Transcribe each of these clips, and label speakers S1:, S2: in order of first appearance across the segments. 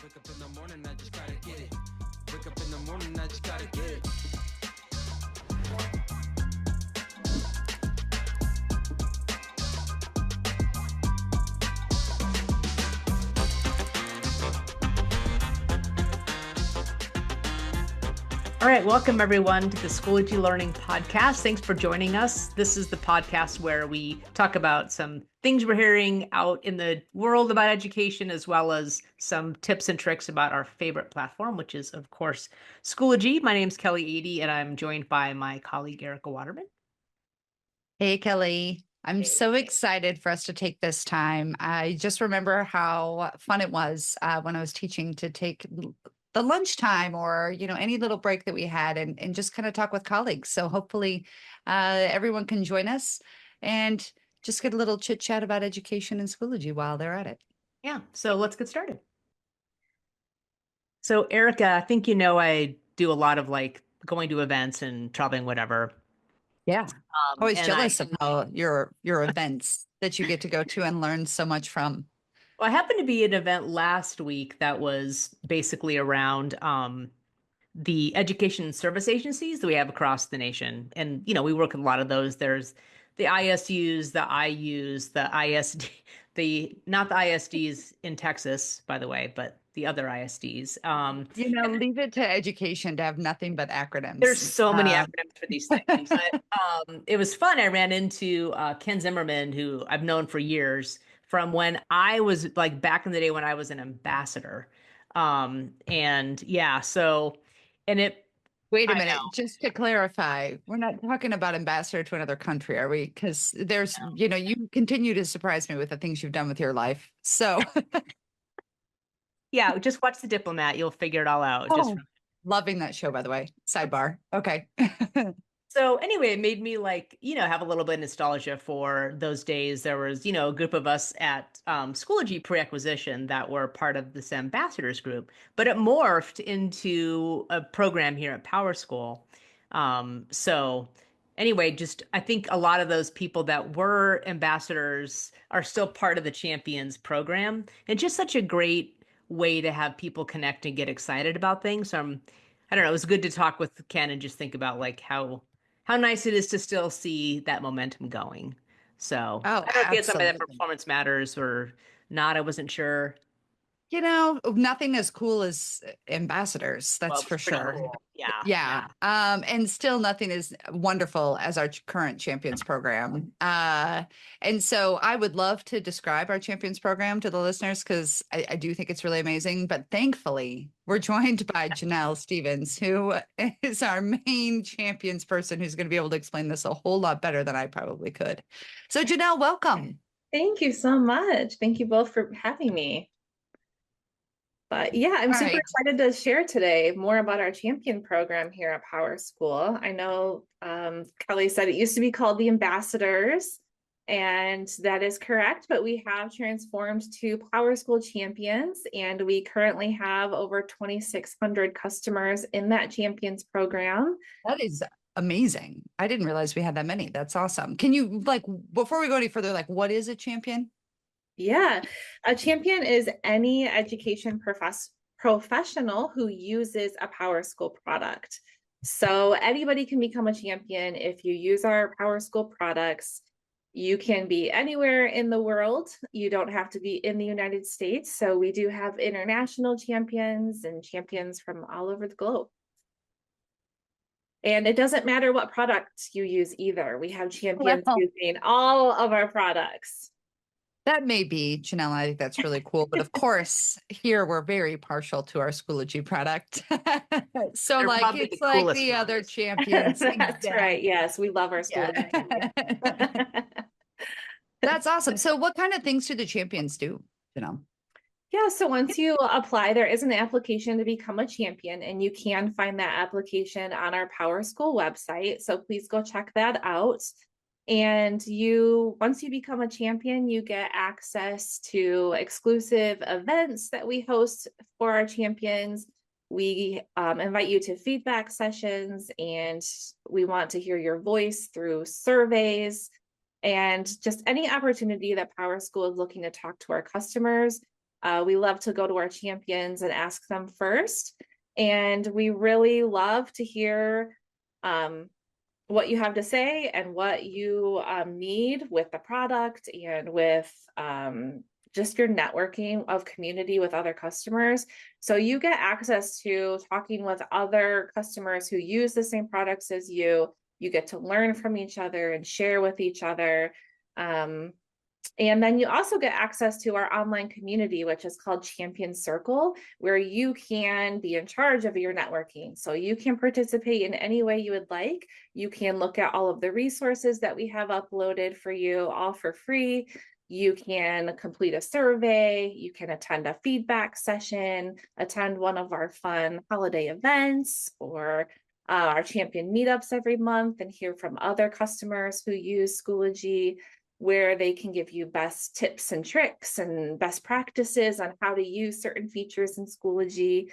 S1: Wake up in the morning, I just gotta get it. Wake up in the morning, I just gotta get it.
S2: All right, welcome everyone to the Schoology Learning Podcast. Thanks for joining us. This is the podcast where we talk about some things we're hearing out in the world about education, as well as some tips and tricks about our favorite platform, which is, of course, Schoology. My name is Kellie Adie, and I'm joined by my colleague, Ericka Waterman.
S3: Hey, Kellie. I'm so excited for us to take this time. I just remember how fun it was when I was teaching to take the lunchtime or, any little break that we had and just kind of talk with colleagues. So hopefully everyone can join us and just get a little chit chat about education and Schoology while they're at it.
S2: Yeah, so let's get started. So Ericka, I think I do a lot of going to events and traveling, whatever.
S3: Yeah. Always jealous of how your events that you get to go to and learn so much from.
S2: Well, I happened to be at an event last week that was basically around the education and service agencies that we have across the nation. And, we work with a lot of those. There's the ISUs, the IUs, the ISD, not the ISDs in Texas, by the way, but the other ISDs.
S3: Leave it to education to have nothing but acronyms.
S2: There's so many acronyms for these things. But it was fun. I ran into Ken Zimmerman, who I've known for years from when I was back in the day when I was an ambassador. And yeah, so, and it,
S3: wait a minute, just to clarify, we're not talking about ambassador to another country, are we? Because there's, you continue to surprise me with the things you've done with your life. So
S2: yeah, just watch The Diplomat. You'll figure it all out.
S3: Loving that show, by the way. Sidebar. Okay.
S2: So anyway, it made me have a little bit of nostalgia for those days. There was, a group of us at Schoology pre-acquisition that were part of this ambassadors group, but it morphed into a program here at PowerSchool. So anyway, I think a lot of those people that were ambassadors are still part of the Champions program, and just such a great way to have people connect and get excited about things. So I don't know, it was good to talk with Ken and just think about how nice it is to still see that momentum going. So I don't know if he had something that performance matters or not. I wasn't sure.
S3: Nothing as cool as ambassadors. That's for sure.
S2: Cool.
S3: Yeah. And still nothing as wonderful as our current Champions program. And so I would love to describe our Champions program to the listeners because I do think it's really amazing. But thankfully, we're joined by Jenelle Stevens, who is our main Champions person who's going to be able to explain this a whole lot better than I probably could. So Jenelle, welcome.
S4: Thank you so much. Thank you both for having me. But yeah, I'm super excited to share today more about our champion program here at PowerSchool. I know Kellie said it used to be called the Ambassadors, and that is correct, but we have transformed to PowerSchool Champions, and we currently have over 2,600 customers in that Champions program.
S3: That is amazing. I didn't realize we had that many. That's awesome. Can you, before we go any further, what is a champion?
S4: Yeah, a champion is any education professional who uses a PowerSchool product. So anybody can become a champion if you use our PowerSchool products. You can be anywhere in the world. You don't have to be in the United States. So we do have international champions and champions from all over the globe. And it doesn't matter what product you use either. We have champions using all of our products.
S3: That may be, Jenelle, I think that's really cool. But of course, here we're very partial to our Schoology product. So it's like the other champions.
S4: That's right. Yes, we love our Schoology.
S3: That's awesome. So what kind of things do the champions do, Jenelle?
S4: Yeah, so once you apply, there is an application to become a champion, and you can find that application on our PowerSchool website. So please go check that out. And once you become a champion, you get access to exclusive events that we host for our champions. We invite you to feedback sessions, and we want to hear your voice through surveys and just any opportunity that PowerSchool is looking to talk to our customers. We love to go to our champions and ask them first. And we really love to hear what you have to say and what you need with the product and with just your networking of community with other customers. So you get access to talking with other customers who use the same products as you. You get to learn from each other and share with each other. And then you also get access to our online community, which is called Champion Circle, where you can be in charge of your networking. So you can participate in any way you would like. You can look at all of the resources that we have uploaded for you, all for free. You can complete a survey. You can attend a feedback session, attend one of our fun holiday events, or our champion meetups every month, and hear from other customers who use Schoology, where they can give you best tips and tricks and best practices on how to use certain features in Schoology.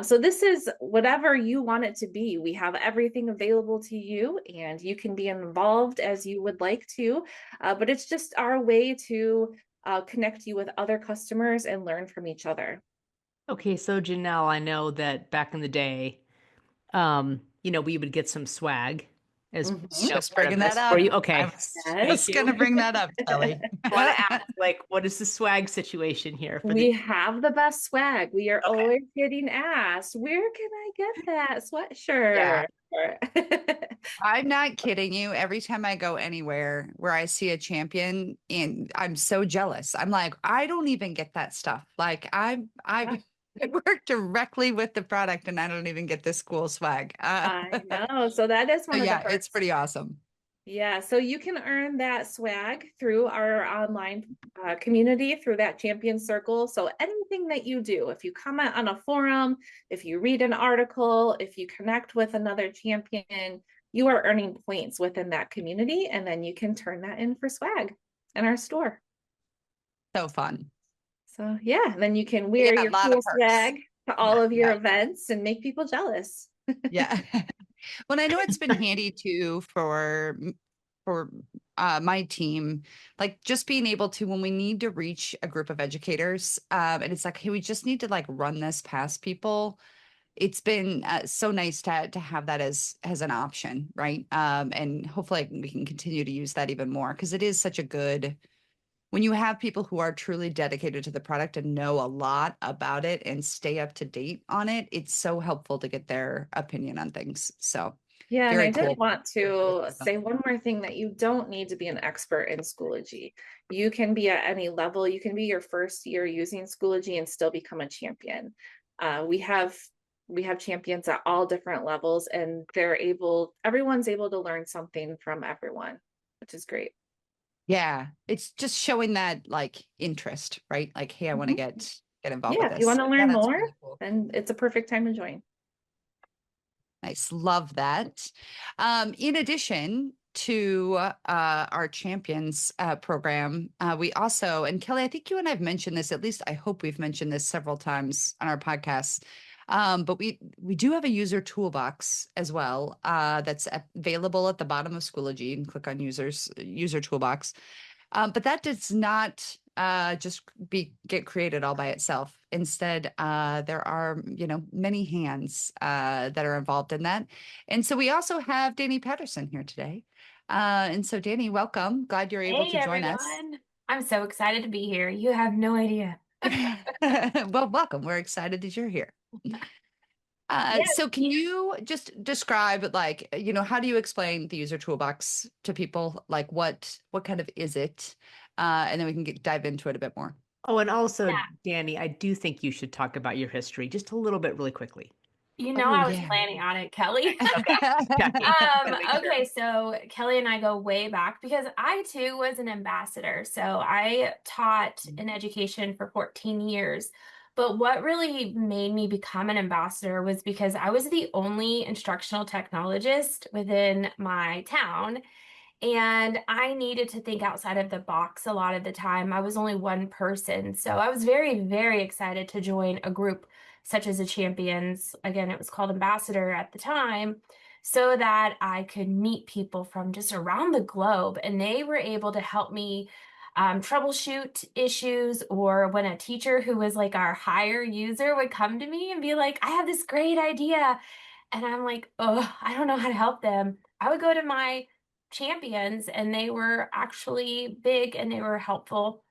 S4: So this is whatever you want it to be. We have everything available to you, and you can be involved as you would like to, but it's just our way to connect you with other customers and learn from each other.
S2: Okay, so Jenelle, I know that back in the day, we would get some swag as
S3: Just
S2: part of
S3: bringing that
S2: this
S3: up.
S2: for you. Okay,
S3: I was
S4: Yes.
S3: just going to bring that up, Kellie.
S2: want to ask, like, what is the swag situation here? For
S4: We have the best swag. We are
S2: Okay.
S4: always getting asked, where can I get that sweatshirt?
S3: I'm not kidding you. Every time I go anywhere where I see a champion, and I'm so jealous. I'm like, I don't even get that stuff. Like I work directly with the product, and I don't even get this cool swag.
S4: I know. So that is one of the
S3: Yeah,
S4: perks.
S3: it's pretty awesome.
S4: Yeah, so you can earn that swag through our online community, through that champion circle. So anything that you do, if you comment on a forum, if you read an article, if you connect with another champion, you are earning points within that community, and then you can turn that in for swag in our store.
S3: So fun.
S4: So yeah, then you can wear
S3: Yeah, a
S4: your
S3: lot of
S4: cool
S3: perks.
S4: swag to all of your
S3: Yeah.
S4: events and make people jealous.
S3: Yeah. Well, I know it's been handy too for my team, like just being able to, when we need to reach a group of educators, and it's like, hey, we just need to like run this past people. It's been so nice to have that as an option, right? And hopefully we can continue to use that even more, because it is such a good, when you have people who are truly dedicated to the product and know a lot about it and stay up to date on it, it's so helpful to get their opinion on things. So
S4: yeah, and
S3: very
S4: I did
S3: cool.
S4: want to say one more thing, that you don't need to be an expert in Schoology. You can be at any level. You can be your first year using Schoology and still become a champion. We have champions at all different levels, and everyone's able to learn something from everyone, which is great.
S3: Yeah, it's just showing that like interest, right? Like, hey, I want to get involved with
S4: Yeah,
S3: this.
S4: if you want to
S3: So,
S4: learn
S3: that's
S4: more,
S3: really cool.
S4: then it's a perfect time to join.
S3: Nice, love that. In addition to our champions program, we also, and Kellie, I think you and I've mentioned this, at least I hope we've mentioned this several times on our podcasts. But we do have a user toolbox as well, that's available at the bottom of Schoology. You can click on user toolbox. But that does not just get created all by itself. Instead, there are, many hands that are involved in that. And so we also have Dani Patterson here today. And so Dani, welcome. Glad you're able to join us.
S5: I'm so excited to be here. You have no idea.
S3: Well, welcome. We're excited that you're here.
S4: Yes.
S3: So can you just describe, like, how do you explain the user toolbox to people? Like what kind of is it? And then we can dive into it a bit more.
S2: Oh, and also,
S5: Yeah.
S2: Dani, I do think you should talk about your history just a little bit really quickly.
S5: I was
S3: yeah.
S5: planning on it, Kellie.
S2: Checking.
S5: Okay, so Kellie and I go way back because I too was an ambassador. So I taught in education for 14 years. But what really made me become an ambassador was because I was the only instructional technologist within my town. And I needed to think outside of the box a lot of the time. I was only one person. So I was very, very excited to join a group such as the Champions. Again, it was called Ambassador at the time, so that I could meet people from just around the globe. And they were able to help me troubleshoot issues, or when a teacher who was like our higher user would come to me and be like, I have this great idea. And I'm like, oh, I don't know how to help them. I would go to my champions and they were actually big and they were helpful.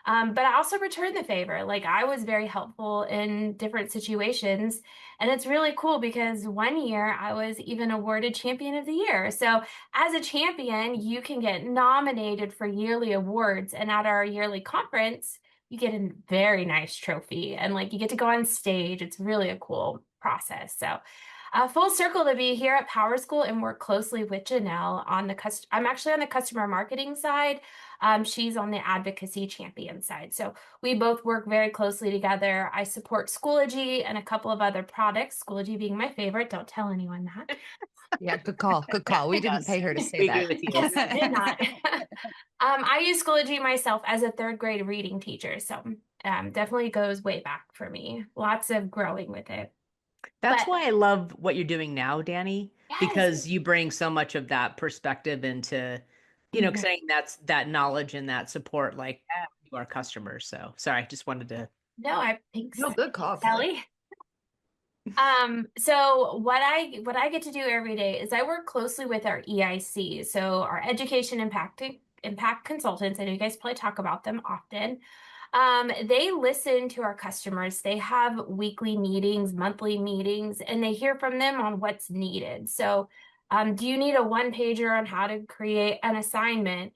S5: But I also returned the favor. Like I was very helpful in different situations. And it's really cool because one year I was even awarded Champion of the Year. So as a champion, you can get nominated for yearly awards. And at our yearly conference, you get a very nice trophy and like you get to go on stage. It's really a cool process. So full circle to be here at PowerSchool and work closely with Jenelle on the I'm actually on the customer marketing side. She's on the advocacy champion side. So we both work very closely together. I support Schoology and a couple of other products, Schoology being my favorite. Don't tell anyone that.
S3: Yeah, good call. Good call. We didn't
S2: Yes,
S3: pay her to say
S2: we
S3: that.
S2: agree with you.
S5: Yes, I did not. I use Schoology myself as a third grade reading teacher. So definitely goes way back for me. Lots of growing with it.
S2: That's
S5: But-
S2: why I love what you're doing now, Dani,
S5: Yes.
S2: because you bring so much of that perspective into, you know,
S5: Mhm.
S2: saying that's that knowledge and that support like to our customers. So sorry, I just wanted to.
S5: No, I think
S3: No,
S5: so.
S3: good call, Kellie.
S5: Kelly. So what I get to do every day is I work closely with our EIC, so our education impact consultants. I know you guys probably talk about them often. They listen to our customers. They have weekly meetings, monthly meetings, and they hear from them on what's needed. So, do you need a one pager on how to create an assignment?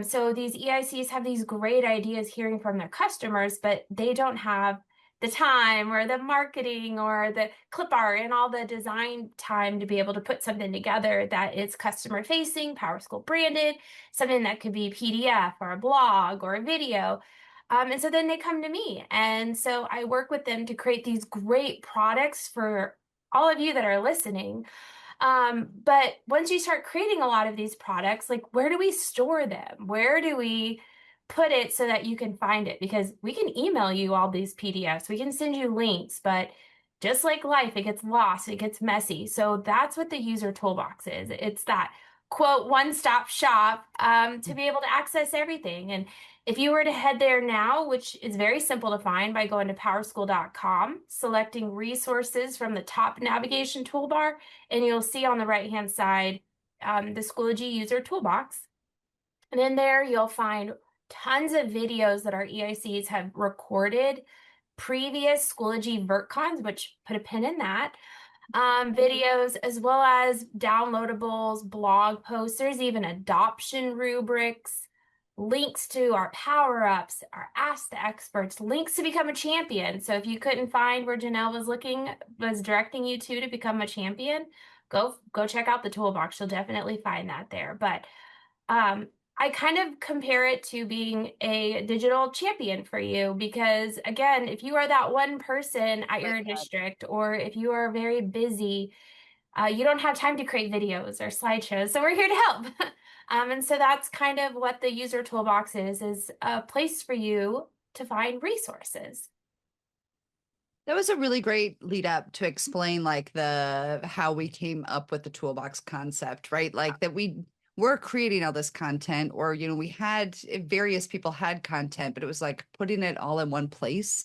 S5: So these EICs have these great ideas hearing from their customers, but they don't have the time or the marketing or the clip art and all the design time to be able to put something together that is customer facing, PowerSchool branded, something that could be PDF or a blog or a video. And so then they come to me. And so I work with them to create these great products for all of you that are listening. But once you start creating a lot of these products, like where do we store them? Where do we put it so that you can find it? Because we can email you all these PDFs, we can send you links, but just like life, it gets lost, it gets messy. So that's what the user toolbox is. It's that quote one-stop shop to be able to access everything. And if you were to head there now, which is very simple to find by going to powerschool.com, selecting resources from the top navigation toolbar, and you'll see on the right-hand side the Schoology User Toolbox. And in there, you'll find tons of videos that our EICs have recorded, previous Schoology VirtCons, which put a pin in that, videos, as well as downloadables, blog posts. There's even adoption rubrics, links to our power-ups, our Ask the Experts, links to become a champion. So if you couldn't find where Jenelle was directing you to become a champion, go check out the toolbox. You'll definitely find that there. But I kind of compare it to being a digital champion for you because, again, if you are that one person at your district, or if you are very busy, you don't have time to create videos or slideshows. So we're here to help. And so that's kind of what the user toolbox is a place for you to find resources.
S3: That was a really great lead up to explain like how we came up with the toolbox concept, right? Like that we're creating all this content, or, you know, we had various people had content, but it was like putting it all in one place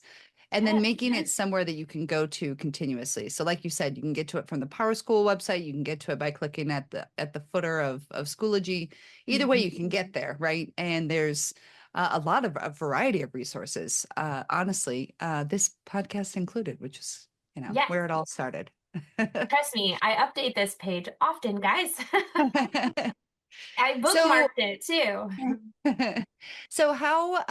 S3: and then making it somewhere that you can go to continuously. So like you said, you can get to it from the PowerSchool website. You can get to it by clicking at the footer of Schoology. Either way, you can get there, right? And there's a lot of a variety of resources. Honestly, this podcast included, which is, you know, where it all started.
S5: Trust me, I update this page often, guys. I bookmarked it too.
S3: So how,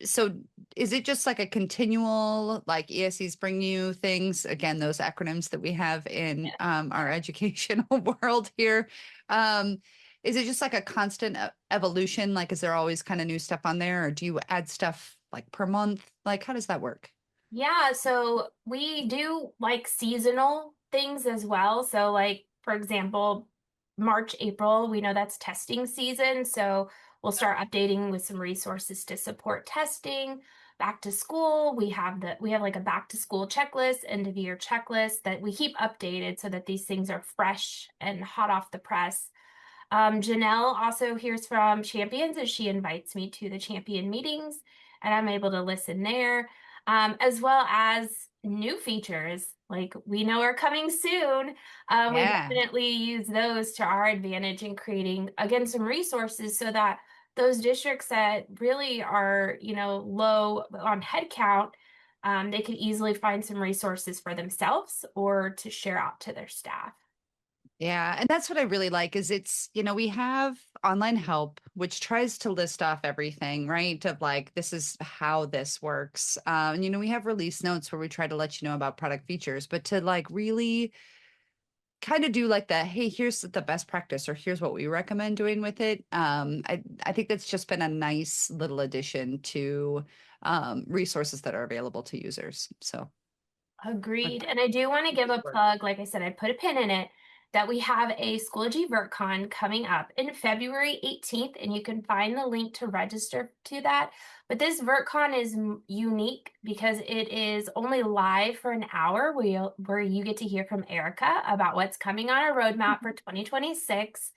S3: so is it just like a continual, like ESCs bring you things, again, those acronyms that we have in our educational world here? Is it just like a constant evolution? Like, is there always kind of new stuff on there, or do you add stuff like per month? Like, how does that work?
S5: Yeah, so we do like seasonal things as well. So like, for example, March, April, we know that's testing season. So we'll start updating with some resources to support testing. Back to school, we have like a back to school checklist, end of year checklist that we keep updated so that these things are fresh and hot off the press. Jenelle also hears from champions as she invites me to the champion meetings, and I'm able to listen there, as well as new features like we know are coming soon. We
S3: Yeah.
S5: definitely use those to our advantage in creating, again, some resources so that those districts that really are, low on headcount, they can easily find some resources for themselves or to share out to their staff.
S3: Yeah, and that's what I really like is it's, we have online help, which tries to list off everything, right? Of like, this is how this works. And, we have release notes where we try to let you know about product features, but to like really kind of do like the, hey, here's the best practice or here's what we recommend doing with it. I think that's just been a nice little addition to resources that are available to users. So
S5: Agreed. And I do want to give a plug. Like I said, I put a pin in it that we have a Schoology VirtCon coming up in February 18th, and you can find the link to register to that. But this VirtCon is unique because it is only live for an hour where you get to hear from Ericka about what's coming on our roadmap for 2026.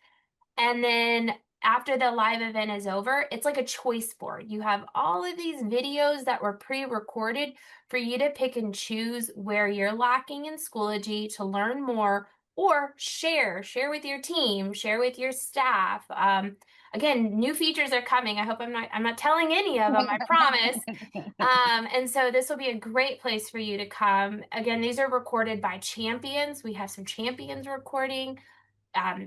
S5: And then after the live event is over, it's like a choice board. You have all of these videos that were pre-recorded for you to pick and choose where you're lacking in Schoology to learn more or share with your team, share with your staff. Again, new features are coming. I hope I'm not telling any of them, I promise. And so this will be a great place for you to come. Again, these are recorded by champions. We have some champions recording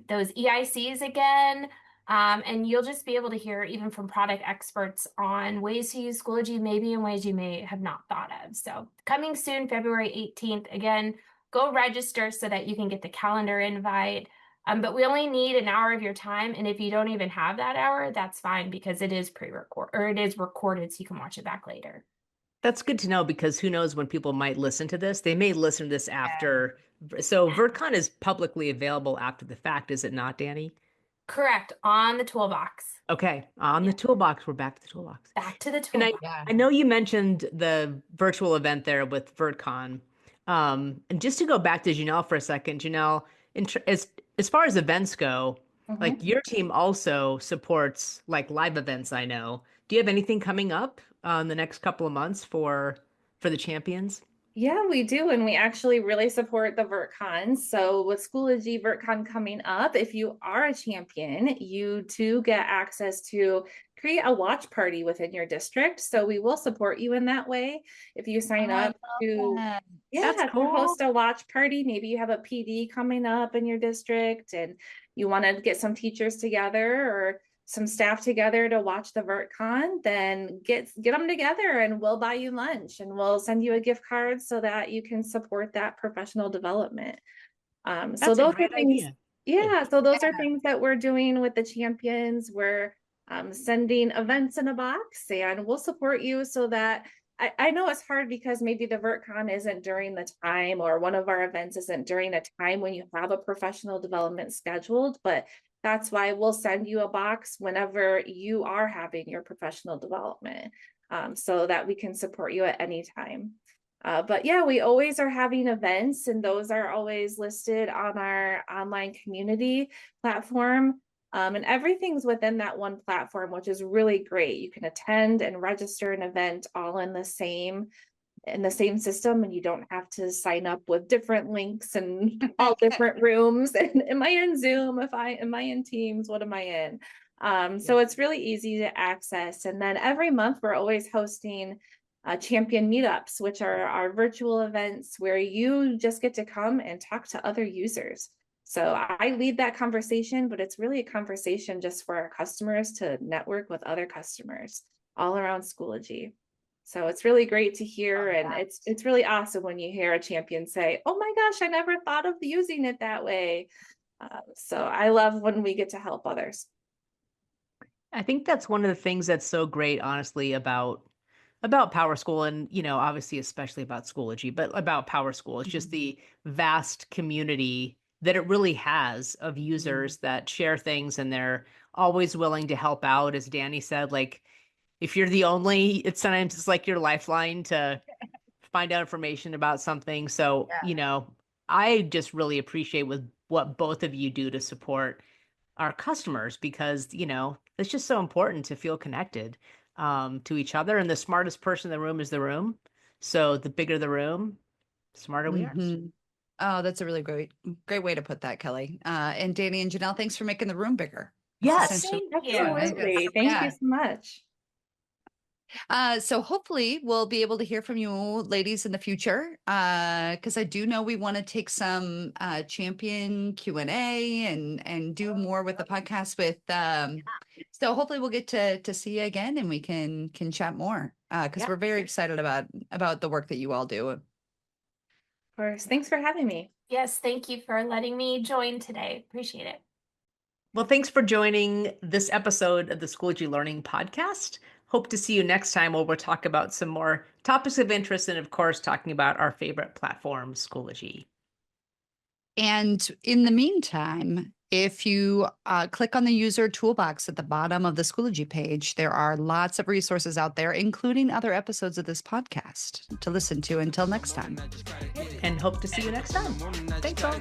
S5: those EICs again. And you'll just be able to hear even from product experts on ways to use Schoology, maybe in ways you may have not thought of. So coming soon, February 18th. Again, go register so that you can get the calendar invite. But we only need an hour of your time. And if you don't even have that hour, that's fine because it is it is recorded so you can watch it back later.
S2: That's good to know because who knows when people might listen to this. They may listen to this after. So VertCon is publicly available after the fact, is it not, Dani?
S5: Correct. On the toolbox.
S2: Okay. On the toolbox. We're back to the toolbox.
S5: Back to the
S2: And
S5: toolbox.
S2: I know you mentioned the virtual event there with VertCon. And just to go back to Jenelle for a second, Jenelle, as far as events go, like your team also supports like live events, I know. Do you have anything coming up in the next couple of months for the champions?
S4: Yeah, we do. And we actually really support the VertCon. So with Schoology VirtCon coming up, if you are a champion, you too get access to create a watch party within your district. So we will support you in that way. If you sign up to,
S2: That's cool.
S4: to host a watch party, maybe you have a PD coming up in your district and you want to get some teachers together or some staff together to watch the VertCon, then get them together and we'll buy you lunch and we'll send you a gift card so that you can support that professional development. So those are things, so those are things that we're doing with the champions. We're sending events in a box and we'll support you so that I know it's hard because maybe the VertCon isn't during the time or one of our events isn't during a time when you have a professional development scheduled, but that's why we'll send you a box whenever you are having your professional development so that we can support you at any time. But yeah, we always are having events and those are always listed on our online community platform. And everything's within that one platform, which is really great. You can attend and register an event all in the same system and you don't have to sign up with different links and all different rooms. And am I in Zoom? Am I in Teams? What am I in? So it's really easy to access. And then every month we're always hosting champion meetups, which are our virtual events where you just get to come and talk to other users. So I lead that conversation, but it's really a conversation just for our customers to network with other customers all around Schoology. So it's really great to hear. And it's really awesome when you hear a champion say, oh my gosh, I never thought of using it that way. So I love when we get to help others.
S2: I think that's one of the things that's so great, honestly, about PowerSchool and, obviously, especially about Schoology, but about PowerSchool. It's just the vast community that it really has of users that share things and they're always willing to help out. As Dani said, like, if you're the only, sometimes it's like your lifeline to find out information about something. So, I just really appreciate with what both of you do to support our customers, because, it's just so important to feel connected to each other. And the smartest person in the room is the room. So the bigger the room, the smarter we are.
S3: Mhm. Oh, that's a really great way to put that, Kellie. And Dani and Jenelle, thanks for making the room bigger. That's
S2: Yes.
S3: essentially
S5: Thank you.
S3: right?
S4: Absolutely. Thank
S3: Yeah.
S4: you so much.
S3: So hopefully we'll be able to hear from you ladies in the future, because I do know we want to take some champion Q&A and do more with the podcast with so hopefully we'll get to see you again and we can chat more, because
S2: Yeah.
S3: we're very excited about the work that you all do.
S4: Of course. Thanks for having me.
S5: Yes, thank you for letting me join today. Appreciate it.
S2: Well, thanks for joining this episode of the Schoology Learning Podcast. Hope to see you next time where we'll talk about some more topics of interest and, of course, talking about our favorite platform, Schoology.
S3: And in the meantime, if you click on the user toolbox at the bottom of the Schoology page, there are lots of resources out there, including other episodes of this podcast to listen to. Until next time.
S2: And hope to see you next time. Thanks all.